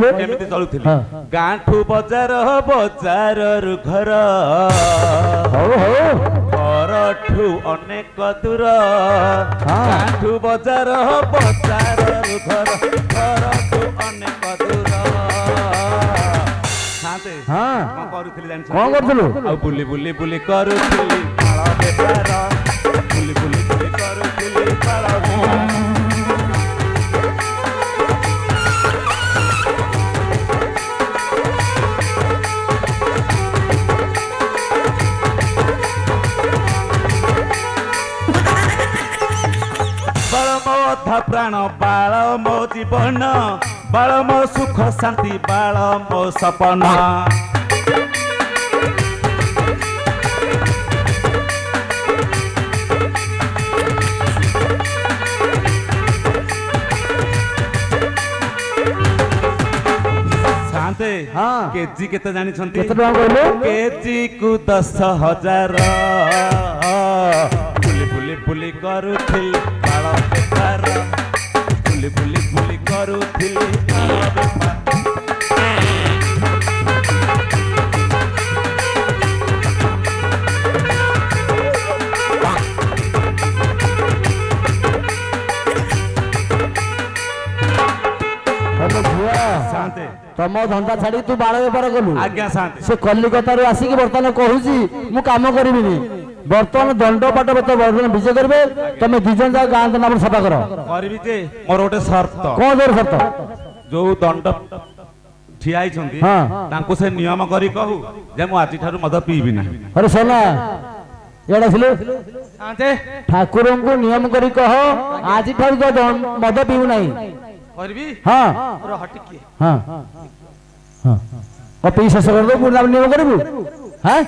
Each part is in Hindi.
केमिति चलुथिली गांठू बजार बजाररु घर घरठू अनेक दूर गांठू बजार बजाररु घर घरठू अनेक दूर हाते कोन करूथिली जानि कोन करथलु आ बुली बुली बुली करूथिली काला बेपार बुली बुली बुली करूथिली काला प्राण बाल मो जीवन बाल मो सुख शांति बाल मो सपना शांते केजी केते जानी छंती केते टका कहलो केजी को 10,000 बुली बुली बुली करूथिल बाल बेपार बुली बुली बुली करूथिली बाल बेपार शांते तम धंदा छाड़ी तू बाल बेपार कलु आज्ञा शांति से कलिकता रू आसिक बर्तमान कहूची मु काम करिबिनी बर्तमान दंड पाट बर्तमान विजय करबे तमे दिजन जा गां नाम सफा कर करबी जे मोर ओटे शर्त कोन जोर शर्त जो दंड ठियाई छंती तांको से नियम करी कहू जे मु आजि थारु मद पीबी ना अरे सोना एडा थिले शांते ठाकुरन को नियम करी कह आजि थारु जो मद पीबू नाही करबी हां और हटिके हां हां पी शेष कर दो पूर्ण नियम करबू हैं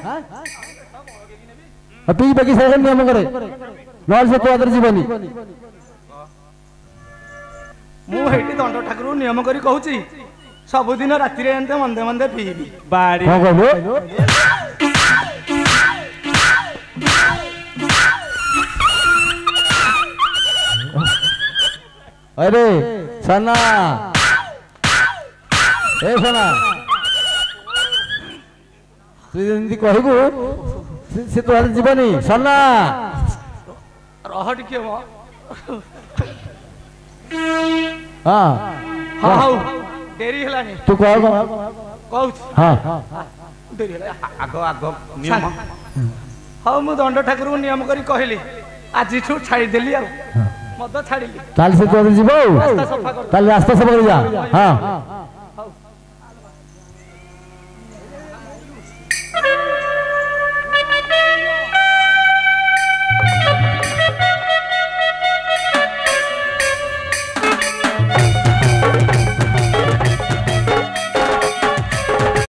पी बाकी सब नियम करे नॉल से तो अदर जीवनी मु हेटी दंड ठाकुर नियम करी कहूची सब दिन राति रे एंते मंदे मंदे पीबी बाड़ी हां कहबो अरे सना ए सना तू जंदी कहबो से तो हर जीवनी सना रहट के मो हां हां देरी हलानी तू कह कहू हां देरी हला आगो आगो नियम हां मु दंड ठाकुर नियम करी कहली आज ठू छाड़ी देली आ मद छाड़ीली ताल से तो जीवो ताल रास्ता सब कर जा हां